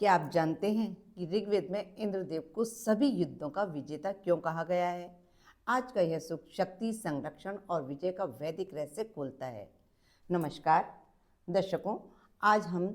क्या आप जानते हैं कि ऋग्वेद में इंद्रदेव को सभी युद्धों का विजेता क्यों कहा गया है? आज का यह सूक्त शक्ति, संरक्षण और विजय का वैदिक रहस्य खोलता है। नमस्कार दर्शकों, आज हम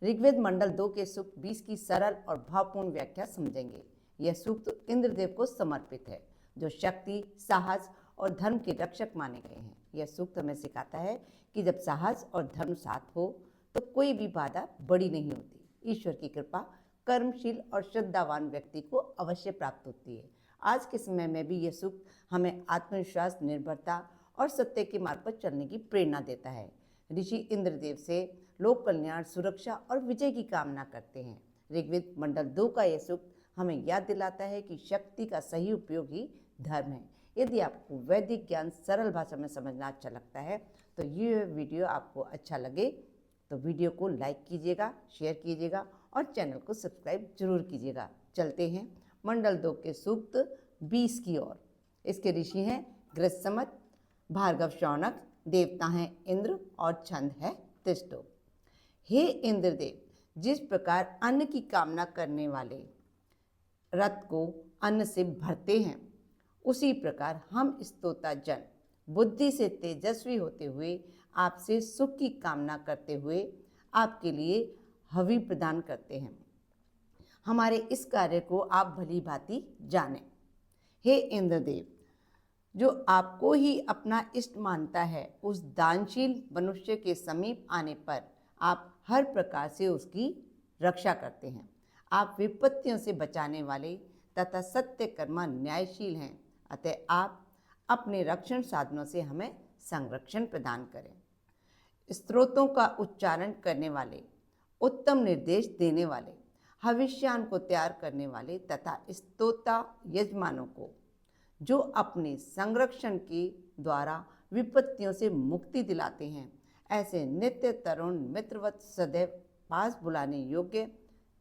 ऋग्वेद मंडल 2 के सूक्त 20 की सरल और भावपूर्ण व्याख्या समझेंगे। यह सूक्त इंद्रदेव को समर्पित है, जो शक्ति, साहस और धर्म के रक्षक माने गए हैं। यह सूक्त हमें सिखाता है कि जब साहस और धर्म साथ हो तो कोई भी बाधा बड़ी नहीं होती। ईश्वर की कृपा कर्मशील और श्रद्धावान व्यक्ति को अवश्य प्राप्त होती है। आज के समय में भी यह सूक्त हमें आत्मविश्वास, निर्भरता और सत्य के मार्ग पर चलने की प्रेरणा देता है। ऋषि इंद्रदेव से लोक कल्याण, सुरक्षा और विजय की कामना करते हैं। ऋग्वेद मंडल 2 का यह सूक्त हमें याद दिलाता है कि शक्ति का सही उपयोग ही धर्म है। यदि आपको वैदिक ज्ञान सरल भाषा में समझना अच्छा लगता है तो ये वीडियो आपको अच्छा लगे तो वीडियो को लाइक कीजिएगा, शेयर कीजिएगा और चैनल को सब्सक्राइब जरूर कीजिएगा। चलते हैं मंडल 2 के सूक्त 20 की ओर। इसके ऋषि हैं गृहसमत, भार्गव, शौनक, देवता हैं इंद्र और छंद है तिष्टो। हे इंद्रदेव, जिस प्रकार अन्न की कामना करने वाले रथ को अन्न से भरते हैं, उसी प्रकार हम स्तोता जन बुद्धि से तेजस्वी होते हुए आपसे सुख की कामना करते हुए आपके लिए हवि प्रदान करते हैं। हमारे इस कार्य को आप भली भांति जानें। हे इंद्रदेव, जो आपको ही अपना इष्ट मानता है, उस दानशील मनुष्य के समीप आने पर आप हर प्रकार से उसकी रक्षा करते हैं। आप विपत्तियों से बचाने वाले तथा सत्यकर्मा न्यायशील हैं। अतः आप अपने रक्षण साधनों से हमें संरक्षण प्रदान करें। स्तोत्रों का उच्चारण करने वाले, उत्तम निर्देश देने वाले, भविष्यान को तैयार करने वाले तथा स्तोता यजमानों को, जो अपने संरक्षण के द्वारा विपत्तियों से मुक्ति दिलाते हैं, ऐसे नित्य तरुण मित्रवत सदैव पास बुलाने योग्य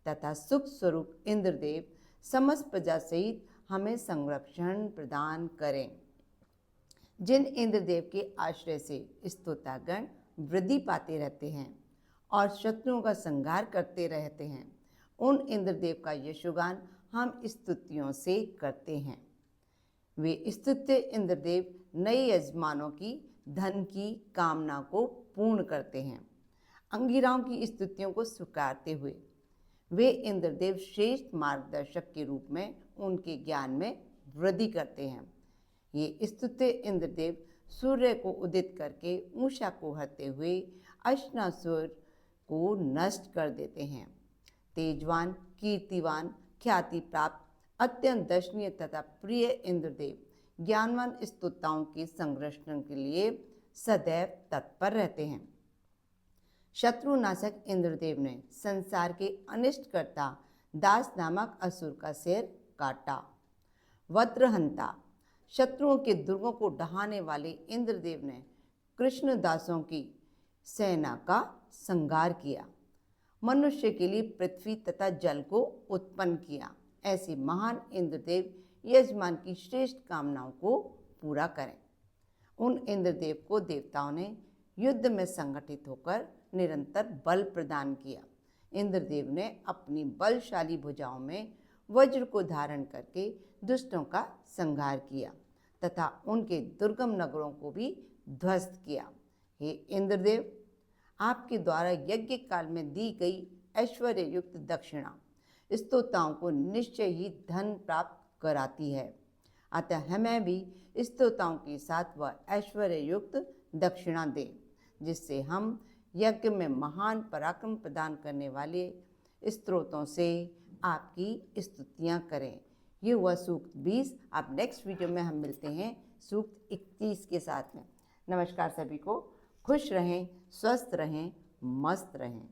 तथा सुख स्वरूप इंद्रदेव समस्त प्रजा सहित हमें संरक्षण प्रदान करें। जिन इंद्रदेव के आश्रय से स्तोतागण वृद्धि पाते रहते हैं और शत्रुओं का संहार करते रहते हैं, उन इंद्रदेव का यशोगान हम स्तुतियों से करते हैं। वे स्तुत्य इंद्रदेव नए यजमानों की धन की कामना को पूर्ण करते हैं। अंगिराओं की स्तुतियों को स्वीकारते हुए वे इंद्रदेव श्रेष्ठ मार्गदर्शक के रूप में उनके ज्ञान में वृद्धि करते हैं। ये स्तुत्य इंद्रदेव सूर्य को उदित करके ऊषा को हरते हुए अश्नासुर को नष्ट कर देते हैं। तेजवान, कीर्तिवान, ख्याति प्राप्त, अत्यंत दर्शनीय तथा प्रिय इंद्रदेव ज्ञानवान स्तुताओं के संरक्षण के लिए सदैव तत्पर रहते हैं। शत्रुनाशक इंद्रदेव ने संसार के अनिष्टकर्ता दास नामक असुर का सिर काटा। वज्रहंता, शत्रुओं के दुर्गों को ढहाने वाले इंद्रदेव ने कृष्णदासों की सेना का संहार किया। मनुष्य के लिए पृथ्वी तथा जल को उत्पन्न किया। ऐसे महान इंद्रदेव यजमान की श्रेष्ठ कामनाओं को पूरा करें। उन इंद्रदेव को देवताओं ने युद्ध में संगठित होकर निरंतर बल प्रदान किया। इंद्रदेव ने अपनी बलशाली भुजाओं में वज्र को धारण करके दुष्टों का संहार किया तथा उनके दुर्गम नगरों को भी ध्वस्त किया। हे इंद्रदेव, आपके द्वारा यज्ञ काल में दी गई ऐश्वर्य युक्त दक्षिणा स्तोताओं को निश्चय ही धन प्राप्त कराती है। अतः हमें भी स्तोताओं के साथ वह ऐश्वर्य युक्त दक्षिणा दें, जिससे हम यज्ञ में महान पराक्रम प्रदान करने वाले स्त्रोतों से आपकी स्तुतियां करें। ये हुआ सूक्त 20। अब नेक्स्ट वीडियो में हम मिलते हैं सूक्त 21 के साथ में। नमस्कार सभी को, खुश रहें, स्वस्थ रहें, मस्त रहें।